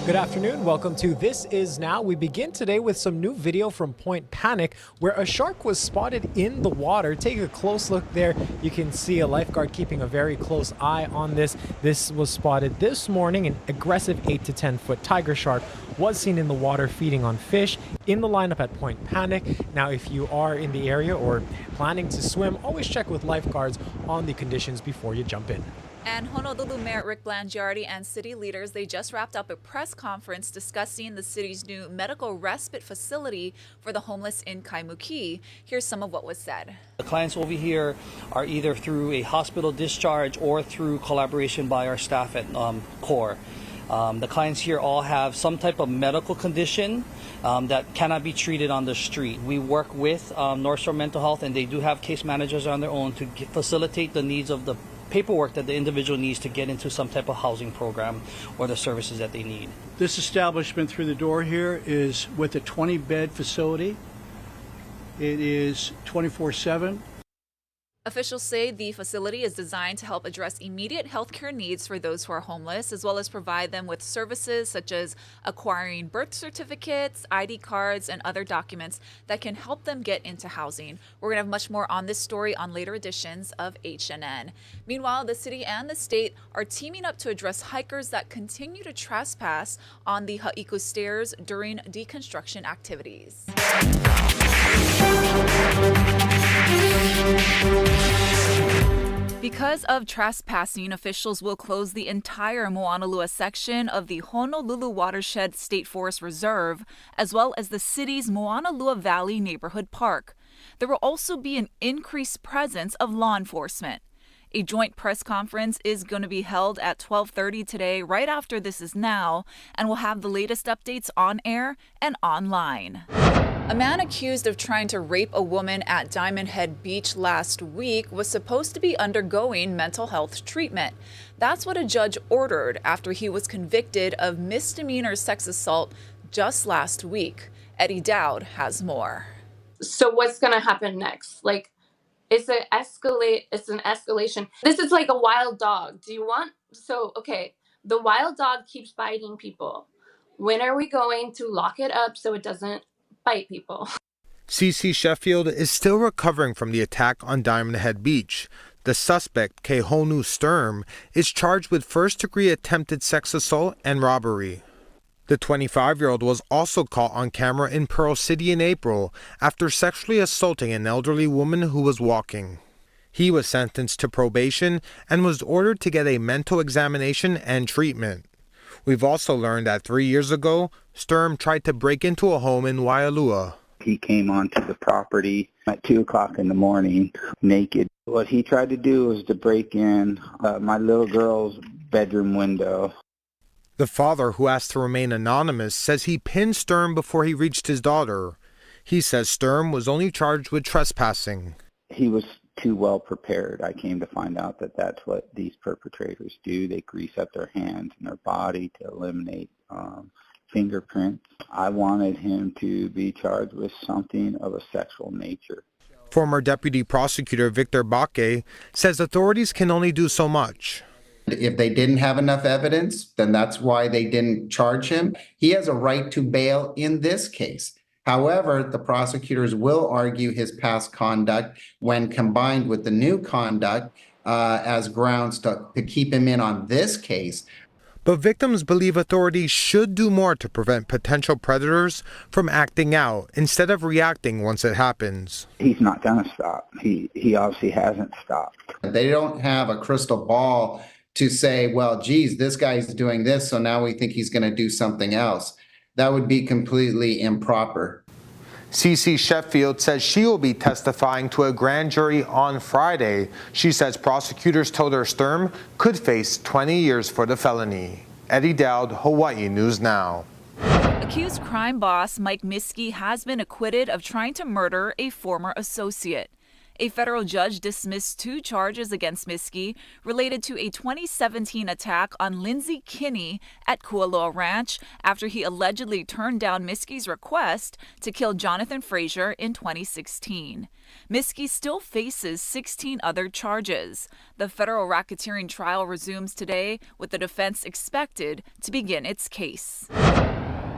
Good afternoon. Welcome to This Is Now. We begin today with some new video from Point Panic where a shark was spotted in the water. Take a close look there. You can see a lifeguard keeping a very close eye on this. This was spotted this morning. An aggressive 8 to 10 foot tiger shark was seen in the water feeding on fish in the lineup at Point Panic. Now, if you are in the area or planning to swim, always check with lifeguards on the conditions before you jump in. And Honolulu Mayor Rick Blangiardi and city leaders, they just wrapped up a press conference discussing the city's new medical respite facility for the homeless in Kaimuki. Here's some of what was said. The clients over here are either through a hospital discharge or through collaboration by our staff at CORE. The clients here all have some type of medical condition that cannot be treated on the street. We work with North Shore Mental Health, and they do have case managers on their own to facilitate the needs of the paperwork that the individual needs to get into some type of housing program or the services that they need. This establishment through the door here is with a 20-bed facility. It is 24/7. Officials say the facility is designed to help address immediate healthcare needs for those who are homeless, as well as provide them with services such as acquiring birth certificates, ID cards, and other documents that can help them get into housing. We're going to have much more on this story on later editions of HNN. Meanwhile, the city and the state are teaming up to address hikers that continue to trespass on the Ha'iku stairs during deconstruction activities. Because of trespassing, officials will close the entire Moanalua section of the Honolulu Watershed State Forest Reserve, as well as the city's Moanalua Valley Neighborhood Park. There will also be an increased presence of law enforcement. A joint press conference is going to be held at 12:30 today, right after This Is Now, and we'll have the latest updates on air and online. A man accused of trying to rape a woman at Diamond Head Beach last week was supposed to be undergoing mental health treatment. That's what a judge ordered after he was convicted of misdemeanor sex assault just last week. Eddie Dowd has more. So what's going to happen next? Like, it's an escalation. This is like a wild dog. Okay, the wild dog keeps biting people. When are we going to lock it up so it doesn't bite people? CC Sheffield is still recovering from the attack on Diamond Head Beach. The suspect, Kehonu Sturm, is charged with first-degree attempted sex assault and robbery. The 25-year-old was also caught on camera in Pearl City in April after sexually assaulting an elderly woman who was walking. He was sentenced to probation and was ordered to get a mental examination and treatment. We've also learned that 3 years ago, Sturm tried to break into a home in Waialua. He came onto the property at 2 o'clock in the morning, naked. What he tried to do was to break in my little girl's bedroom window. The father, who asked to remain anonymous, says he pinned Sturm before he reached his daughter. He says Sturm was only charged with trespassing. He was too well prepared. I came to find out that that's what these perpetrators do. They grease up their hands and their body to eliminate fingerprints. I wanted him to be charged with something of a sexual nature. Former Deputy Prosecutor Victor Baque says authorities can only do so much. If they didn't have enough evidence, then that's why they didn't charge him. He has a right to bail in this case. However, the prosecutors will argue his past conduct when combined with the new conduct as grounds to keep him in on this case. But victims believe authorities should do more to prevent potential predators from acting out instead of reacting once it happens. He's not going to stop. He obviously hasn't stopped. They don't have a crystal ball to say, well, geez, this guy's doing this, so now we think he's going to do something else. That would be completely improper. CC Sheffield says she will be testifying to a grand jury on Friday. She says prosecutors told her Sturm could face 20 years for the felony. Eddie Dowd, Hawaii News Now. Accused crime boss Mike Miskey has been acquitted of trying to murder a former associate. A federal judge dismissed 2 charges against Miskey related to a 2017 attack on Lindsay Kinney at Kualoa Ranch after he allegedly turned down Miskey's request to kill Jonathan Frazier in 2016. Miskey still faces 16 other charges. The federal racketeering trial resumes today, with the defense expected to begin its case.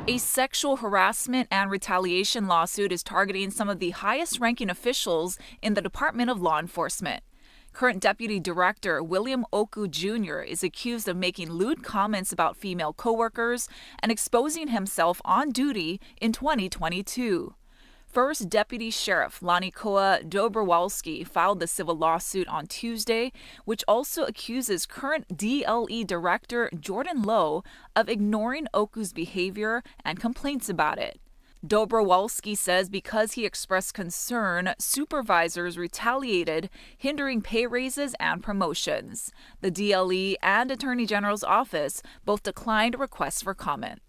A sexual harassment and retaliation lawsuit is targeting some of the highest-ranking officials in the Department of Law Enforcement. Current Deputy Director William Oku Jr. is accused of making lewd comments about female coworkers and exposing himself on duty in 2022. First Deputy Sheriff Lanikoa Dobrowolski filed the civil lawsuit on Tuesday, which also accuses current DLE Director Jordan Lowe of ignoring Oku's behavior and complaints about it. Dobrowolski says because he expressed concern, supervisors retaliated, hindering pay raises and promotions. The DLE and Attorney General's office both declined requests for comment.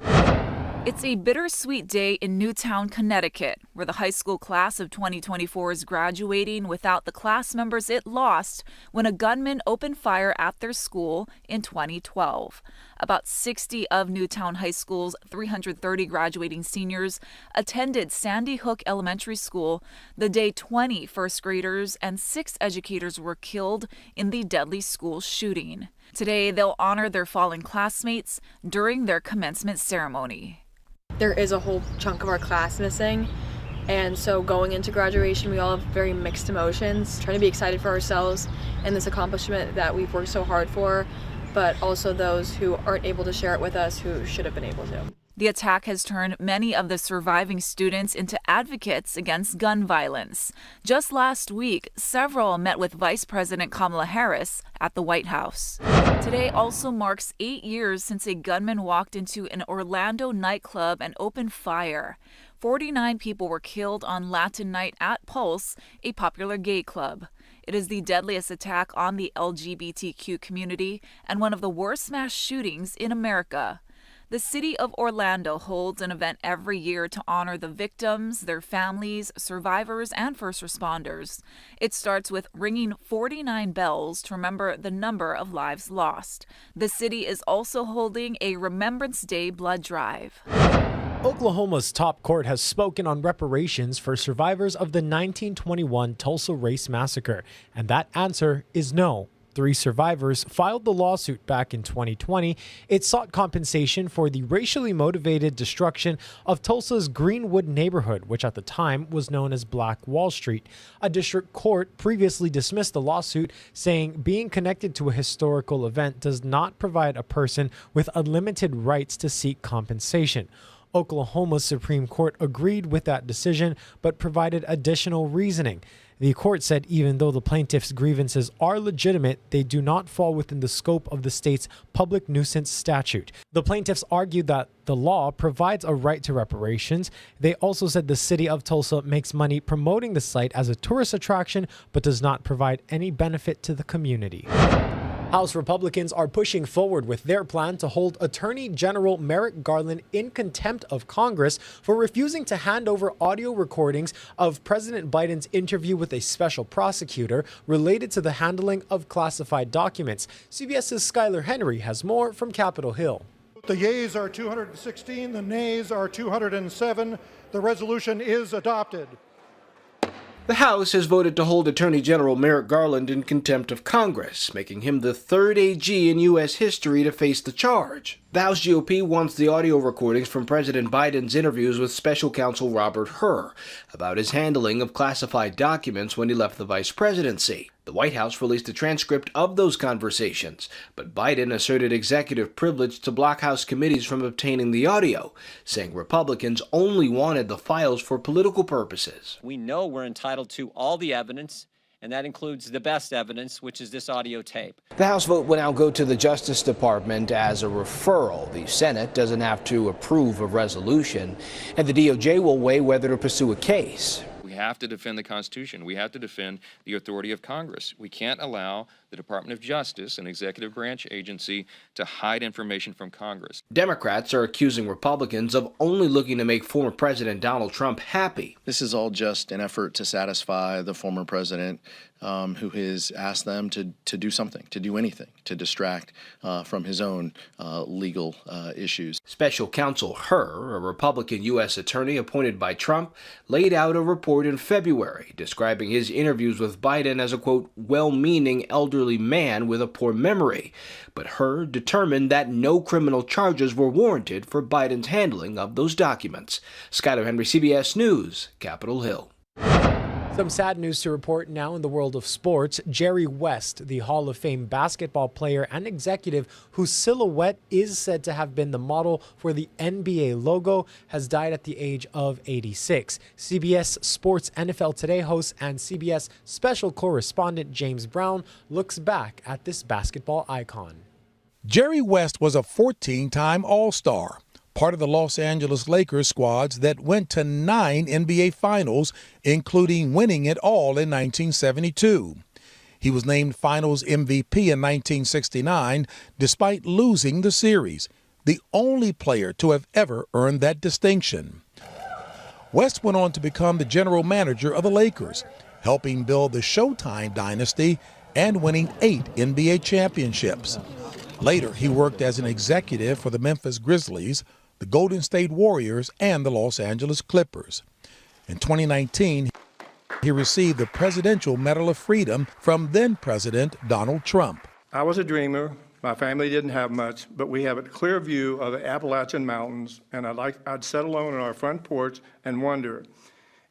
It's a bittersweet day in Newtown, Connecticut, where the high school class of 2024 is graduating without the class members it lost when a gunman opened fire at their school in 2012. About 60 of Newtown High School's 330 graduating seniors attended Sandy Hook Elementary School the day 20 first graders and 6 educators were killed in the deadly school shooting. Today, they'll honor their fallen classmates during their commencement ceremony. There is a whole chunk of our class missing, and so going into graduation we all have very mixed emotions, trying to be excited for ourselves and this accomplishment that we've worked so hard for, but also those who aren't able to share it with us who should have been able to. The attack has turned many of the surviving students into advocates against gun violence. Just last week, several met with Vice President Kamala Harris at the White House. Today also marks 8 years since a gunman walked into an Orlando nightclub and opened fire. 49 people were killed on Latin Night at Pulse, a popular gay club. It is the deadliest attack on the LGBTQ community and one of the worst mass shootings in America. The city of Orlando holds an event every year to honor the victims, their families, survivors, and first responders. It starts with ringing 49 bells to remember the number of lives lost. The city is also holding a Remembrance Day blood drive. Oklahoma's top court has spoken on reparations for survivors of the 1921 Tulsa Race Massacre, and that answer is no. 3 survivors filed the lawsuit back in 2020. It sought compensation for the racially motivated destruction of Tulsa's Greenwood neighborhood, which at the time was known as Black Wall Street. A district court previously dismissed the lawsuit, saying being connected to a historical event does not provide a person with unlimited rights to seek compensation. Oklahoma's Supreme Court agreed with that decision, but provided additional reasoning. The court said even though the plaintiff's grievances are legitimate, they do not fall within the scope of the state's public nuisance statute. The plaintiffs argued that the law provides a right to reparations. They also said the city of Tulsa makes money promoting the site as a tourist attraction, but does not provide any benefit to the community. House Republicans are pushing forward with their plan to hold Attorney General Merrick Garland in contempt of Congress for refusing to hand over audio recordings of President Biden's interview with a special prosecutor related to the handling of classified documents. CBS's Skylar Henry has more from Capitol Hill. The yeas are 216, the nays are 207. The resolution is adopted. The House has voted to hold Attorney General Merrick Garland in contempt of Congress, making him the 3rd AG in U.S. history to face the charge. The House GOP wants the audio recordings from President Biden's interviews with Special Counsel Robert Hur about his handling of classified documents when he left the vice presidency. The White House released a transcript of those conversations, but Biden asserted executive privilege to block House committees from obtaining the audio, saying Republicans only wanted the files for political purposes. We know we're entitled to all the evidence, and that includes the best evidence, which is this audio tape. The House vote will now go to the Justice Department as a referral. The Senate doesn't have to approve a resolution, and the DOJ will weigh whether to pursue a case. We have to defend the Constitution. We have to defend the authority of Congress. We can't allow the Department of Justice, an executive branch agency, to hide information from Congress. Democrats are accusing Republicans of only looking to make former President Donald Trump happy. This is all just an effort to satisfy the former president who has asked them to do something, to do anything, to distract from his own legal issues. Special counsel Hur, a Republican U.S. attorney appointed by Trump, laid out a report in February describing his interviews with Biden as a, quote, well-meaning elderly man with a poor memory. But Hur determined that no criminal charges were warranted for Biden's handling of those documents. Scott Henry, CBS News, Capitol Hill. Some sad news to report now in the world of sports. Jerry West, the Hall of Fame basketball player and executive whose silhouette is said to have been the model for the NBA logo, has died at the age of 86. CBS Sports NFL Today host and CBS special correspondent James Brown looks back at this basketball icon. Jerry West was a 14-time All-Star, part of the Los Angeles Lakers squads that went to 9 NBA Finals, including winning it all in 1972. He was named Finals MVP in 1969, despite losing the series, the only player to have ever earned that distinction. West went on to become the general manager of the Lakers, helping build the Showtime dynasty and winning 8 NBA championships. Later, he worked as an executive for the Memphis Grizzlies, the Golden State Warriors, and the Los Angeles Clippers. In 2019, he received the Presidential Medal of Freedom from then-President Donald Trump. I was a dreamer. My family didn't have much, but we have a clear view of the Appalachian Mountains, and I'd sit alone on our front porch and wonder,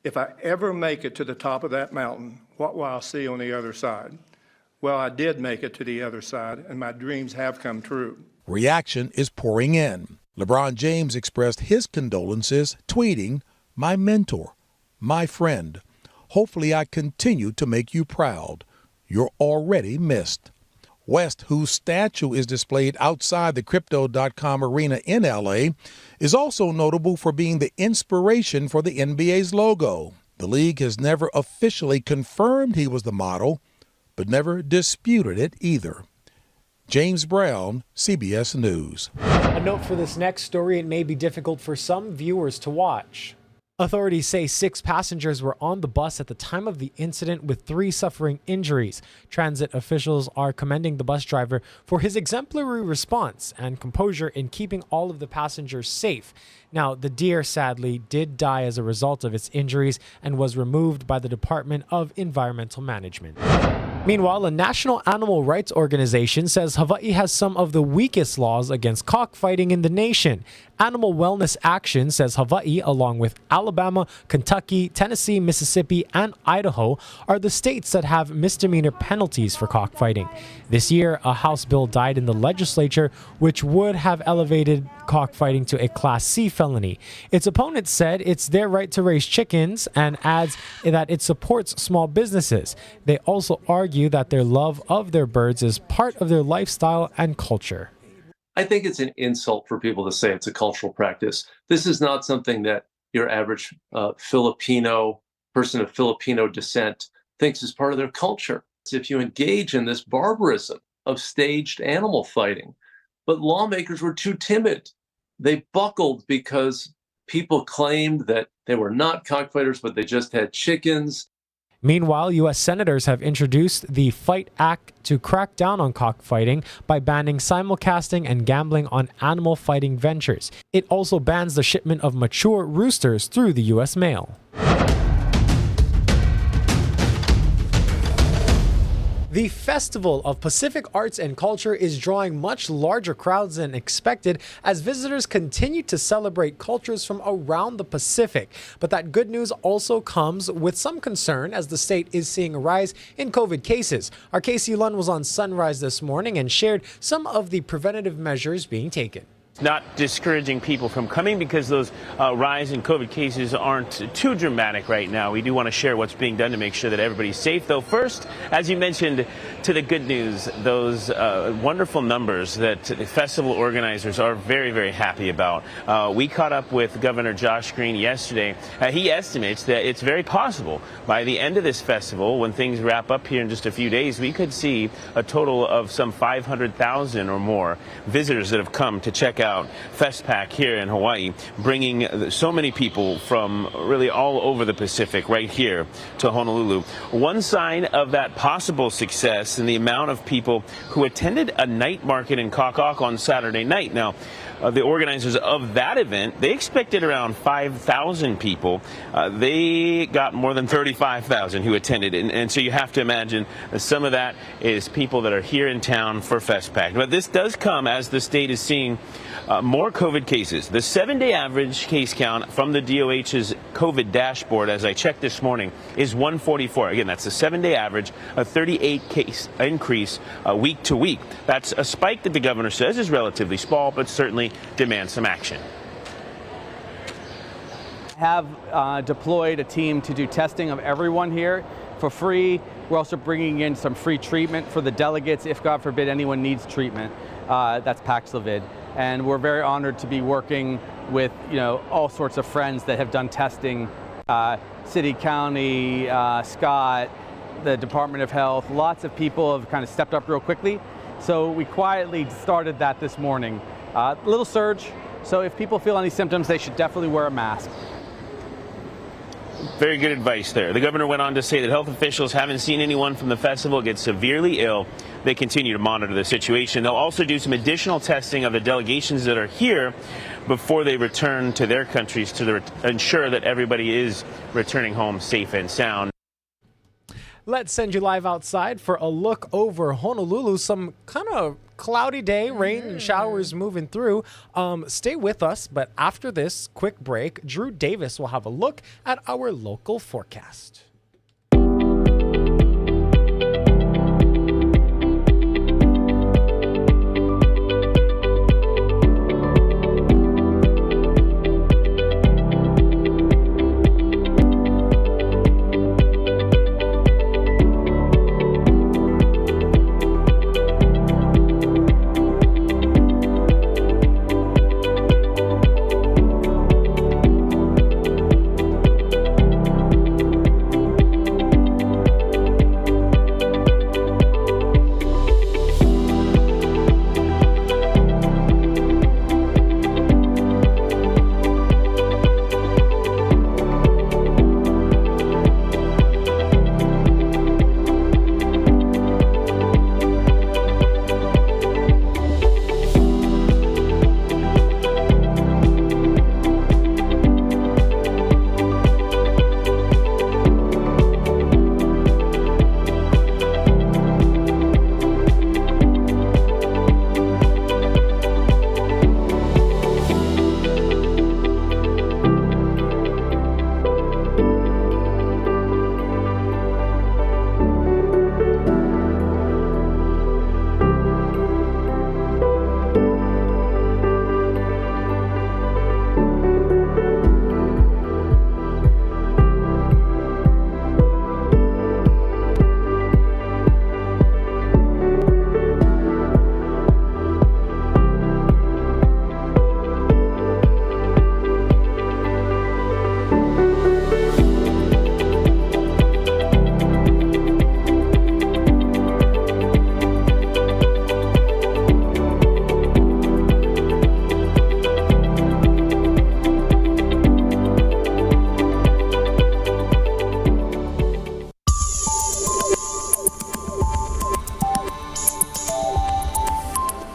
if I ever make it to the top of that mountain, what will I see on the other side? Well, I did make it to the other side, and my dreams have come true. Reaction is pouring in. LeBron James expressed his condolences, tweeting, "My mentor, my friend, hopefully I continue to make you proud. You're already missed." West, whose statue is displayed outside the Crypto.com arena in L.A., is also notable for being the inspiration for the NBA's logo. The league has never officially confirmed he was the model, but never disputed it either. James Brown, CBS News. A note for this next story: it may be difficult for some viewers to watch. Authorities say 6 passengers were on the bus at the time of the incident, with 3 suffering injuries. Transit officials are commending the bus driver for his exemplary response and composure in keeping all of the passengers safe. Now, the deer sadly did die as a result of its injuries and was removed by the Department of Environmental Management. Meanwhile, a national animal rights organization says Hawaii has some of the weakest laws against cockfighting in the nation. Animal Wellness Action says Hawaii, along with Alabama, Kentucky, Tennessee, Mississippi, and Idaho, are the states that have misdemeanor penalties for cockfighting. This year, a House bill died in the legislature, which would have elevated cockfighting to a Class C felony. Its opponents said it's their right to raise chickens and adds that it supports small businesses. They also argue that their love of their birds is part of their lifestyle and culture. I think it's an insult for people to say it's a cultural practice. This is not something that your average Filipino person of Filipino descent thinks is part of their culture. If you engage in this barbarism of staged animal fighting, but lawmakers were too timid. They buckled because people claimed that they were not cockfighters, but they just had chickens. Meanwhile, U.S. senators have introduced the FIGHT Act to crack down on cockfighting by banning simulcasting and gambling on animal fighting ventures. It also bans the shipment of mature roosters through the U.S. mail. The Festival of Pacific Arts and Culture is drawing much larger crowds than expected as visitors continue to celebrate cultures from around the Pacific. But that good news also comes with some concern as the state is seeing a rise in COVID cases. Our Casey Lund was on Sunrise this morning and shared some of the preventative measures being taken. Not discouraging people from coming because those rise in COVID cases aren't too dramatic right now. We do want to share what's being done to make sure that everybody's safe. Though first, as you mentioned, to the good news, those wonderful numbers that the festival organizers are very, very happy about. We caught up with Governor Josh Green yesterday. He estimates that it's very possible by the end of this festival, when things wrap up here in just a few days, we could see a total of some 500,000 or more visitors that have come to check out FestPac here in Hawaii, bringing so many people from really all over the Pacific right here to Honolulu. One sign of that possible success in the amount of people who attended a night market in Kaka'ako on Saturday night. Now, the organizers of that event, they expected around 5,000 people. They got more than 35,000 who attended. And so you have to imagine that some of that is people that are here in town for FestPac. But this does come as the state is seeing more COVID cases. The 7-day average case count from the DOH's COVID dashboard, as I checked this morning, is 144. Again, that's the 7-day average, a 38 case increase week to week. That's a spike that the governor says is relatively small, but certainly demands some action. Have deployed a team to do testing of everyone here for free. We're also bringing in some free treatment for the delegates if, God forbid, anyone needs treatment. That's Paxlovid. And we're very honored to be working with, all sorts of friends that have done testing, city, county, Scott, the Department of Health. Lots of people have kind of stepped up real quickly. So we quietly started that this morning. Little surge. So if people feel any symptoms, they should definitely wear a mask. Very good advice there. The governor went on to say that health officials haven't seen anyone from the festival get severely ill. They continue to monitor the situation. They'll also do some additional testing of the delegations that are here before they return to their countries to ensure that everybody is returning home safe and sound. Let's send you live outside for a look over Honolulu. Some kind of cloudy day, rain and showers moving through. Stay with us, but after this quick break, Drew Davis will have a look at our local forecast.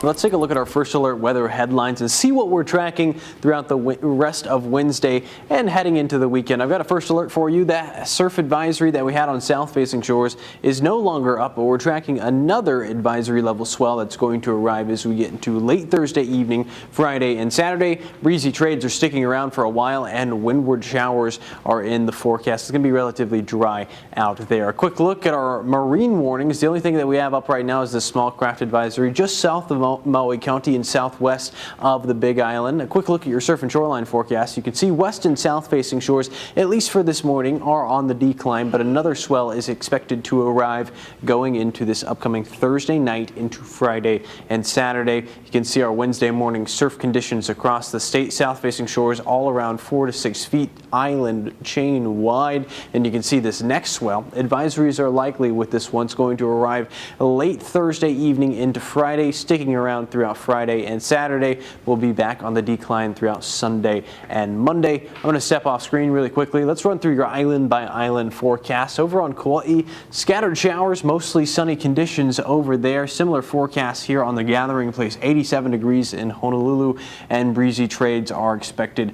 Let's take a look at our first alert weather headlines and see what we're tracking throughout the rest of Wednesday and heading into the weekend. I've got a first alert for you. That surf advisory that we had on south-facing shores is no longer up, but we're tracking another advisory level swell that's going to arrive as we get into late Thursday evening, Friday, and Saturday. Breezy trades are sticking around for a while, and windward showers are in the forecast. It's going to be relatively dry out there. A quick look at our marine warnings. The only thing that we have up right now is the small craft advisory just south of Maui County and southwest of the Big Island. A quick look at your surf and shoreline forecast. You can see west and south facing shores, at least for this morning, are on the decline, but another swell is expected to arrive going into this upcoming Thursday night into Friday and Saturday. You can see our Wednesday morning surf conditions across the state, south facing shores all around 4 to 6 feet, island chain wide. And you can see this next swell. Advisories are likely with this one. It's going to arrive late Thursday evening into Friday, sticking around throughout Friday and Saturday. We'll be back on the decline throughout Sunday and Monday. I'm going to step off screen really quickly. Let's run through your island by island forecast. Over on Kauai, scattered showers, mostly sunny conditions over there. Similar forecast here on the Gathering Place, 87 degrees in Honolulu, and breezy trades are expected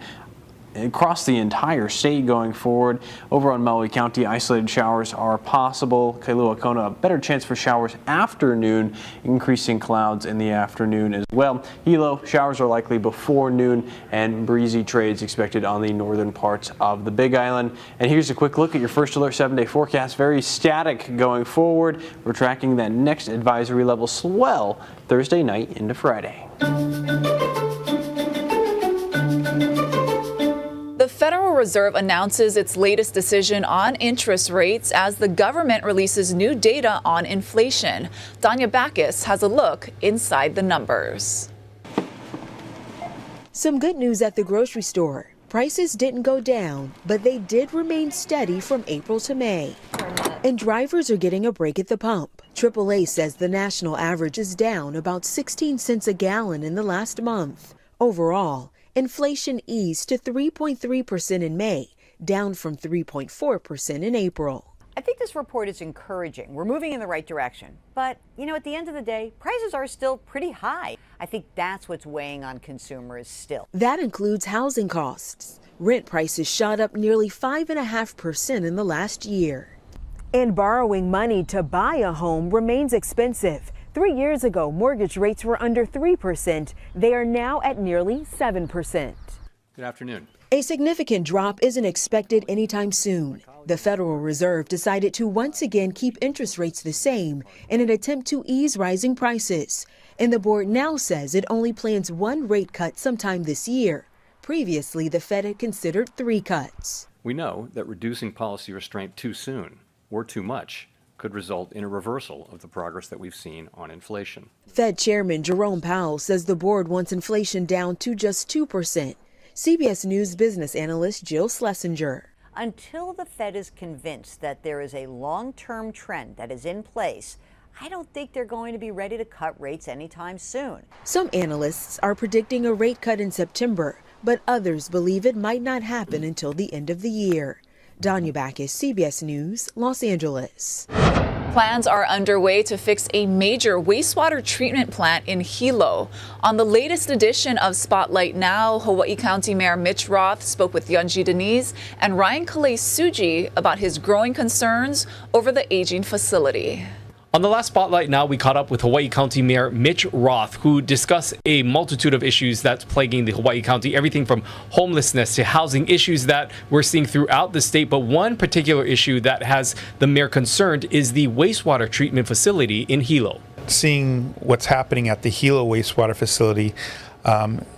across the entire state going forward. Over on Maui County, isolated showers are possible. Kailua Kona, a better chance for showers afternoon, increasing clouds in the afternoon as well. Hilo, showers are likely before noon, and breezy trades expected on the northern parts of the Big Island. And here's a quick look at your first alert 7-day forecast. Very static going forward. We're tracking that next advisory level swell Thursday night into Friday. The Federal Reserve announces its latest decision on interest rates as the government releases new data on inflation. Danya Backus has a look inside the numbers. Some good news at the grocery store. Prices didn't go down, but they did remain steady from April to May. And drivers are getting a break at the pump. AAA says the national average is down about 16 cents a gallon in the last month. Overall, inflation eased to 3.3% in May, down from 3.4% in April. I think this report is encouraging. We're moving in the right direction. But, at the end of the day, prices are still pretty high. I think that's what's weighing on consumers still. That includes housing costs. Rent prices shot up nearly 5.5% in the last year. And borrowing money to buy a home remains expensive. 3 years ago, mortgage rates were under 3%. They are now at nearly 7%. Good afternoon. A significant drop isn't expected anytime soon. The Federal Reserve decided to once again keep interest rates the same in an attempt to ease rising prices. And the board now says it only plans one rate cut sometime this year. Previously, the Fed had considered 3 cuts. We know that reducing policy restraint too soon or too much could result in a reversal of the progress that we've seen on inflation. Fed Chairman Jerome Powell says the board wants inflation down to just 2%. CBS News business analyst Jill Schlesinger. Until the Fed is convinced that there is a long-term trend that is in place, I don't think they're going to be ready to cut rates anytime soon. Some analysts are predicting a rate cut in September, but others believe it might not happen until the end of the year. Danya Backus, CBS News, Los Angeles. Plans are underway to fix a major wastewater treatment plant in Hilo. On the latest edition of Spotlight Now, Hawaii County Mayor Mitch Roth spoke with Yunji Denise and Ryan Kalei-Suji about his growing concerns over the aging facility. On the last Spotlight Now, we caught up with Hawaii County Mayor Mitch Roth, who discussed a multitude of issues that's plaguing the Hawaii County, everything from homelessness to housing issues that we're seeing throughout the state. But one particular issue that has the mayor concerned is the wastewater treatment facility in Hilo. Seeing what's happening at the Hilo wastewater facility,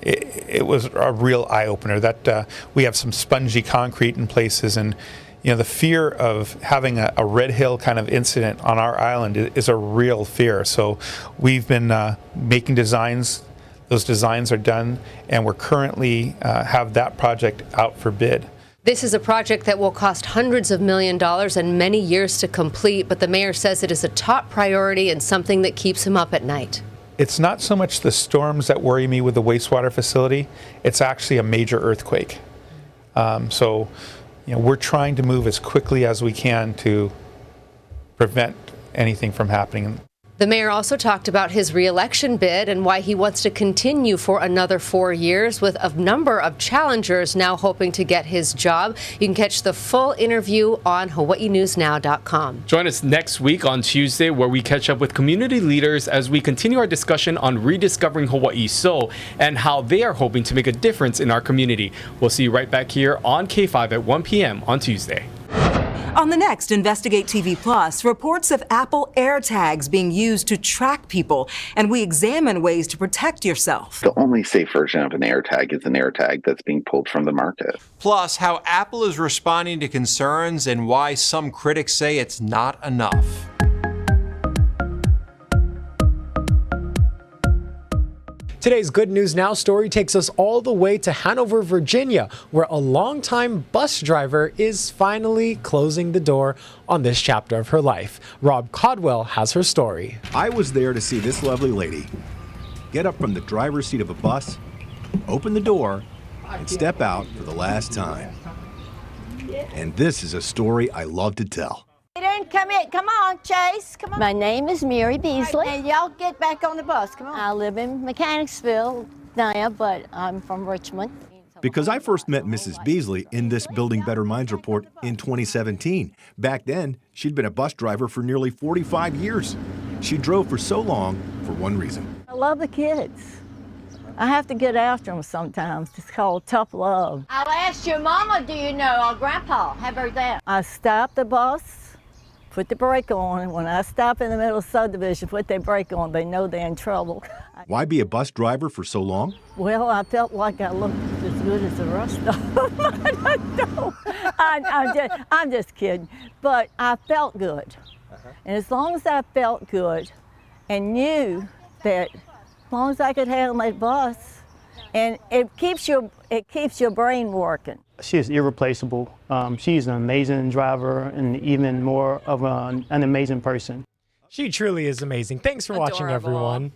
it was a real eye-opener that we have some spongy concrete in places, and the fear of having a Red Hill kind of incident on our island is a real fear. So we've been making designs. Those designs are done, and we're currently have that project out for bid. This is a project that will cost hundreds of $millions and many years to complete, but the mayor says it is a top priority and something that keeps him up at night. It's not so much the storms that worry me with the wastewater facility. It's actually a major earthquake. We're trying to move as quickly as we can to prevent anything from happening. The mayor also talked about his re-election bid and why he wants to continue for another 4 years, with a number of challengers now hoping to get his job. You can catch the full interview on hawaiinewsnow.com. Join us next week on Tuesday, where we catch up with community leaders as we continue our discussion on rediscovering Hawaii Soul and how they are hoping to make a difference in our community. We'll see you right back here on K5 at 1 p.m. on Tuesday. On the next Investigate TV Plus, reports of Apple AirTags being used to track people, and we examine ways to protect yourself. The only safe version of an AirTag is an AirTag that's being pulled from the market. Plus, how Apple is responding to concerns and why some critics say it's not enough. Today's Good News Now story takes us all the way to Hanover, Virginia, where a longtime bus driver is finally closing the door on this chapter of her life. Rob Codwell has her story. I was there to see this lovely lady get up from the driver's seat of a bus, open the door, and step out for the last time. And this is a story I love to tell. Come in. Come on, Chase. Come on. My name is Mary Beasley. And y'all get back on the bus. Come on. I live in Mechanicsville now, but I'm from Richmond. Because I first met Mrs. Beasley in this Building Better Minds report in 2017. Back then, she'd been a bus driver for nearly 45 years. She drove for so long for one reason. I love the kids. I have to get after them sometimes. It's called tough love. I'll ask your mama, do you know, or grandpa. How about that? I stop the bus, put the brake on. When I stop in the middle of subdivision, put their brake on, they know they're in trouble. Why be a bus driver for so long? Well, I felt like I looked as good as the rest of them. I don't know. I'm just kidding. But I felt good. And as long as I felt good and knew that as long as I could handle my bus, and it keeps your brain working. She's irreplaceable. She's an amazing driver and even more of an amazing person. She truly is amazing. Thanks for watching, everyone.